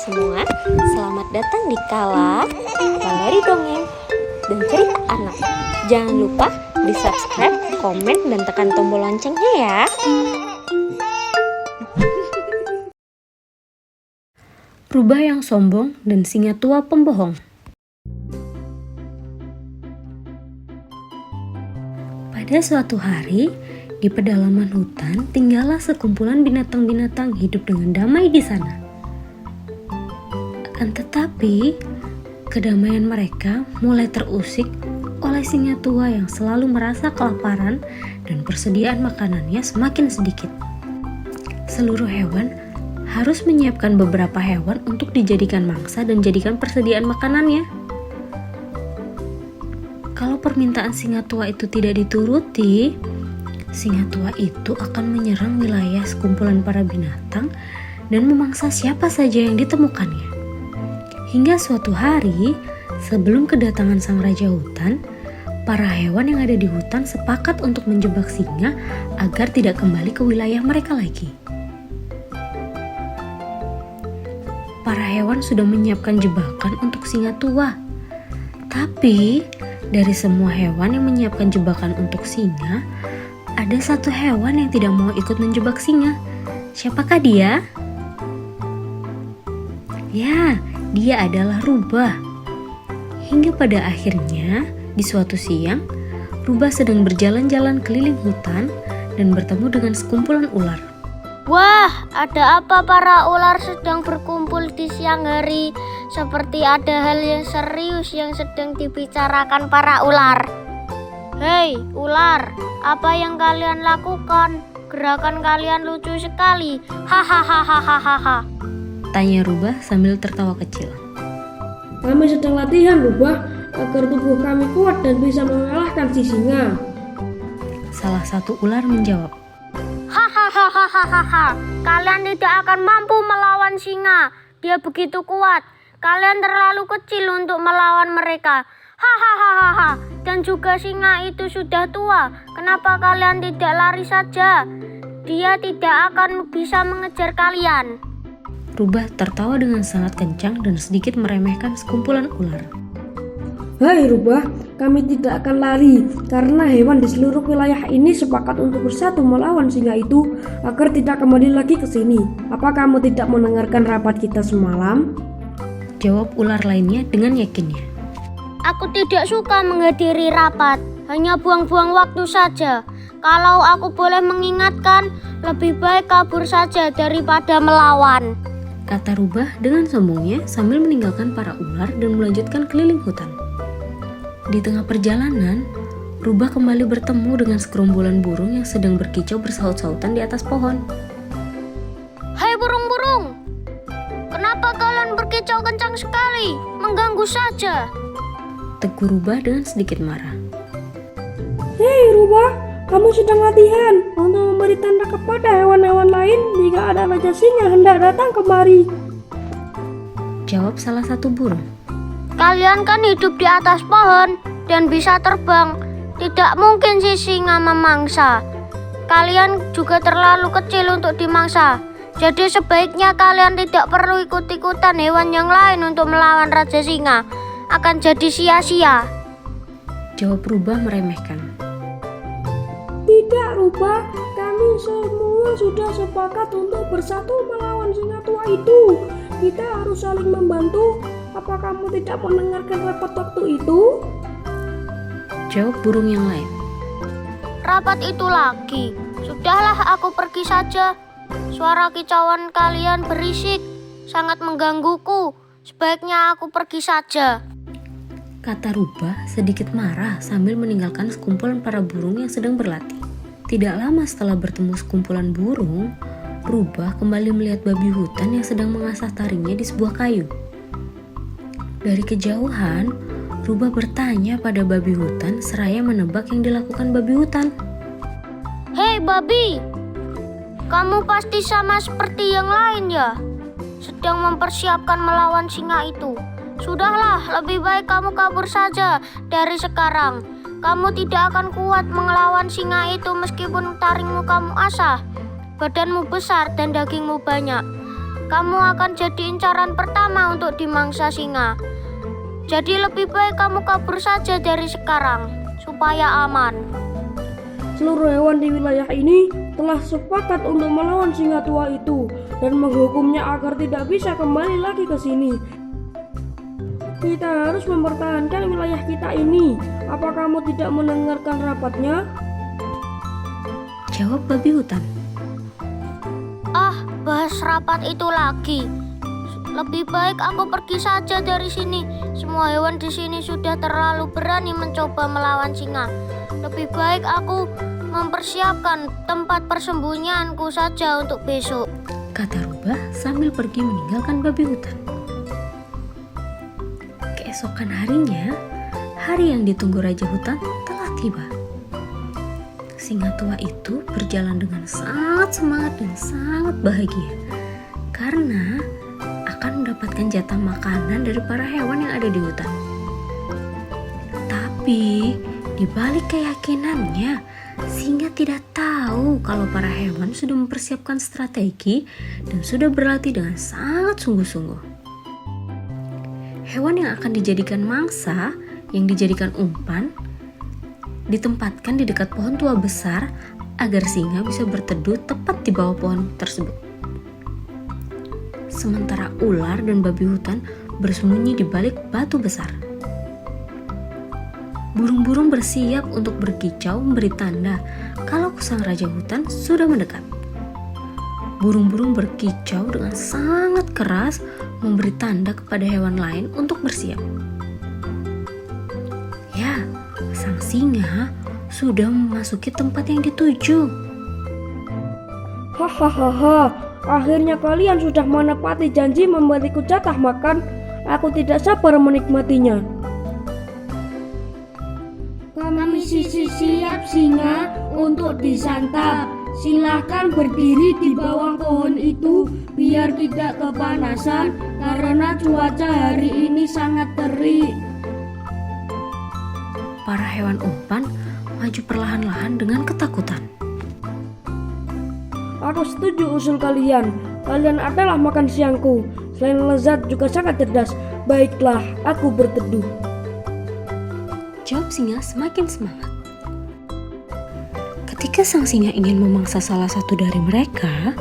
semua, selamat datang di Kala Galeri Dongeng dan Cerita Anak. Jangan lupa di subscribe, komen, dan tekan tombol loncengnya ya. Rubah yang sombong dan singa tua pembohong. Pada suatu hari, di pedalaman hutan tinggallah sekumpulan binatang-binatang hidup dengan damai di sana. Akan tetapi, kedamaian mereka mulai terusik oleh singa tua yang selalu merasa kelaparan dan persediaan makanannya semakin sedikit. Seluruh hewan harus menyiapkan beberapa hewan untuk dijadikan mangsa dan jadikan persediaan makanannya. Kalau permintaan singa tua itu tidak dituruti, singa tua itu akan menyerang wilayah sekumpulan para binatang dan memangsa siapa saja yang ditemukannya. Hingga suatu hari, sebelum kedatangan sang raja hutan, para hewan yang ada di hutan sepakat untuk menjebak singa agar tidak kembali ke wilayah mereka lagi. Para hewan sudah menyiapkan jebakan untuk singa tua. Tapi, dari semua hewan yang menyiapkan jebakan untuk singa, ada satu hewan yang tidak mau ikut menjebak singa. Siapakah dia? Ya, dia adalah Rubah. Hingga pada akhirnya, di suatu siang, Rubah sedang berjalan-jalan keliling hutan dan bertemu dengan sekumpulan ular. Wah, ada apa para ular sedang berkumpul di siang hari? Seperti ada hal yang serius yang sedang dibicarakan para ular. Hei, ular, apa yang kalian lakukan? Gerakan kalian lucu sekali. Hahaha. Tanya Rubah sambil tertawa kecil. Kami sedang latihan, Rubah, agar tubuh kami kuat dan bisa mengalahkan si singa. Salah satu ular menjawab. Hahaha. Kalian tidak akan mampu melawan singa. Dia begitu kuat. Kalian terlalu kecil untuk melawan mereka. Hahaha. Dan juga singa itu sudah tua. Kenapa kalian tidak lari saja? Dia tidak akan bisa mengejar kalian. Rubah tertawa dengan sangat kencang dan sedikit meremehkan sekumpulan ular. Hai Rubah, kami tidak akan lari karena hewan di seluruh wilayah ini sepakat untuk bersatu melawan singa itu agar tidak kembali lagi ke sini. Apa kamu tidak mendengarkan rapat kita semalam? Jawab ular lainnya dengan yakinnya. Aku tidak suka menghadiri rapat, hanya buang-buang waktu saja. Kalau aku boleh mengingatkan, lebih baik kabur saja daripada melawan. Kata Rubah dengan sombongnya sambil meninggalkan para ular dan melanjutkan keliling hutan. Di tengah perjalanan, Rubah kembali bertemu dengan segerombolan burung yang sedang berkicau bersaut-sautan di atas pohon. Hai burung-burung, kenapa kalian berkicau kencang sekali? Mengganggu saja. Tegur Rubah dengan sedikit marah. Hei Rubah, kamu sedang latihan untuk memberi tanda kepada hewan-hewan lain jika ada raja singa hendak datang kemari. Jawab salah satu burung. Kalian kan hidup di atas pohon dan bisa terbang. Tidak mungkin si singa memangsa. Kalian juga terlalu kecil untuk dimangsa. Jadi sebaiknya kalian tidak perlu ikut-ikutan hewan yang lain untuk melawan raja singa. Akan jadi sia-sia. Jawab Rubah meremehkan. Tidak Rubah, kami semua sudah sepakat untuk bersatu melawan singa tua itu. Kita harus saling membantu. Apa kamu tidak mendengarkan rapat waktu itu? Jawab burung yang lain. Rapat itu lagi. Sudahlah, aku pergi saja. Suara kicauan kalian berisik, sangat menggangguku. Sebaiknya aku pergi saja. Kata Rubah sedikit marah sambil meninggalkan sekumpulan para burung yang sedang berlatih. Tidak lama setelah bertemu sekumpulan burung, Rubah kembali melihat babi hutan yang sedang mengasah taringnya di sebuah kayu. Dari kejauhan, Rubah bertanya pada babi hutan seraya menebak yang dilakukan babi hutan. Hei babi, kamu pasti sama seperti yang lain ya? Sedang mempersiapkan melawan singa itu. Sudahlah, lebih baik kamu kabur saja dari sekarang. Kamu tidak akan kuat melawan singa itu meskipun taringmu kamu asah. Badanmu besar dan dagingmu banyak. kamu akan jadi incaran pertama untuk dimangsa singa. Jadi lebih baik kamu kabur saja dari sekarang, supaya aman. Seluruh hewan di wilayah ini telah sepakat untuk melawan singa tua itu dan menghukumnya agar tidak bisa kembali lagi ke sini. Kita harus mempertahankan wilayah kita ini. Apa kamu tidak mendengarkan rapatnya? Jawab babi hutan. Ah, bahas rapat itu lagi. Lebih baik aku pergi saja dari sini. Semua hewan di sini sudah terlalu berani mencoba melawan singa. Lebih baik aku mempersiapkan tempat persembunyianku saja untuk besok, Kata Rubah sambil pergi meninggalkan babi hutan. Keesokan harinya, hari yang ditunggu Raja Hutan telah tiba. Singa tua itu berjalan dengan sangat semangat dan sangat bahagia karena akan mendapatkan jatah makanan dari para hewan yang ada di hutan. Tapi di balik keyakinannya, singa tidak tahu kalau para hewan sudah mempersiapkan strategi dan sudah berlatih dengan sangat sungguh-sungguh. Hewan yang akan dijadikan mangsa, yang dijadikan umpan, ditempatkan di dekat pohon tua besar agar singa bisa berteduh tepat di bawah pohon tersebut. Sementara ular dan babi hutan bersembunyi di balik batu besar. Burung-burung bersiap untuk berkicau memberi tanda kalau sang raja hutan sudah mendekat. Burung-burung berkicau dengan sangat keras memberi tanda kepada hewan lain untuk bersiap. Ya, sang singa sudah memasuki tempat yang dituju. Hahaha, akhirnya kalian sudah menepati janji memberiku jatah makan. Aku tidak sabar menikmatinya. Kami siap singa untuk disantap. Silahkan berdiri di bawah pohon itu biar tidak kepanasan karena cuaca hari ini sangat terik. Para hewan umpan maju perlahan-lahan dengan ketakutan. Aku setuju usul kalian. Kalian adalah makan siangku. Selain lezat juga sangat cerdas. Baiklah, aku berteduh. Jawab singa semakin semangat. Ketika sang singa ingin memangsa salah satu dari mereka,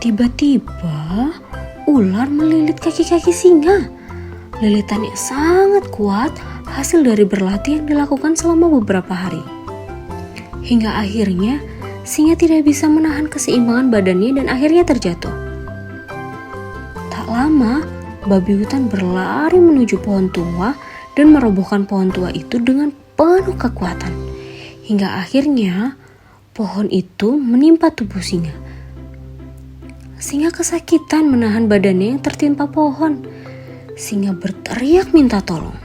tiba-tiba ular melilit kaki-kaki singa. Lilitannya sangat kuat, hasil dari berlatih yang dilakukan selama beberapa hari. Hingga akhirnya singa tidak bisa menahan keseimbangan badannya dan akhirnya terjatuh. Tak lama, babi hutan berlari menuju pohon tua dan merobohkan pohon tua itu dengan penuh kekuatan. Hingga akhirnya pohon itu menimpa tubuh singa. Singa kesakitan menahan badannya yang tertimpa pohon. Singa berteriak minta tolong.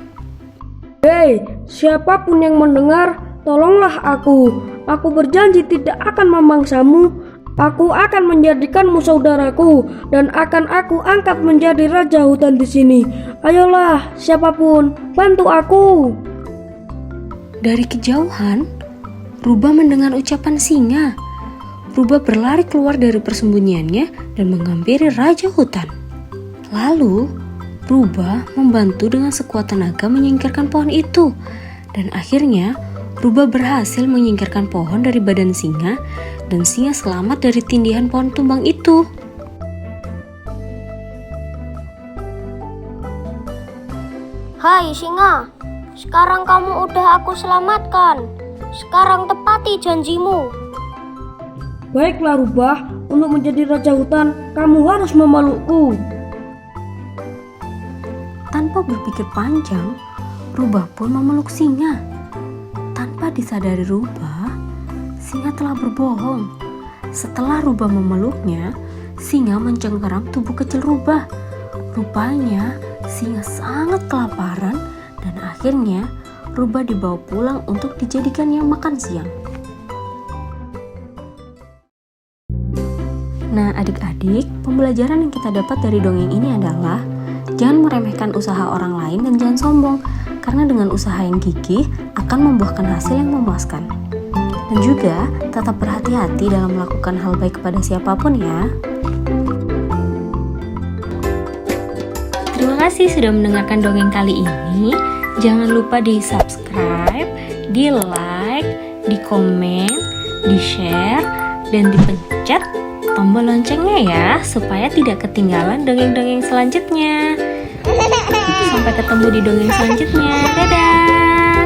Hei, siapapun yang mendengar, tolonglah aku. Aku berjanji tidak akan memangsamu. Aku akan menjadikanmu saudaraku dan akan aku angkat menjadi raja hutan di sini. Ayolah, siapapun, bantu aku. Dari kejauhan, Rubah mendengar ucapan singa. Rubah berlari keluar dari persembunyiannya dan menghampiri raja hutan. Lalu, Rubah membantu dengan sekuat tenaga menyingkirkan pohon itu. Dan akhirnya, Rubah berhasil menyingkirkan pohon dari badan singa dan singa selamat dari tindihan pohon tumbang itu. Hai singa, sekarang kamu udah aku selamatkan. Sekarang tepati janjimu. Baiklah Rubah, untuk menjadi raja hutan, kamu harus memelukku. Tanpa berpikir panjang, Rubah pun memeluk singa. Tanpa disadari Rubah, singa telah berbohong. Setelah Rubah memeluknya, singa mencengkeram tubuh kecil Rubah. Rupanya, singa sangat kelaparan dan akhirnya Rubah dibawa pulang untuk dijadikan yang makan siang. Nah adik-adik, pembelajaran yang kita dapat dari dongeng ini adalah jangan meremehkan usaha orang lain dan jangan sombong, karena dengan usaha yang gigih akan membuahkan hasil yang memuaskan. Dan juga tetap berhati-hati dalam melakukan hal baik kepada siapapun ya. Terima kasih sudah mendengarkan dongeng kali ini. Jangan lupa di subscribe, di like, di komen, di share, dan dipencet tombol loncengnya ya, supaya tidak ketinggalan dongeng-dongeng selanjutnya. Sampai ketemu di dongeng selanjutnya. Dadah.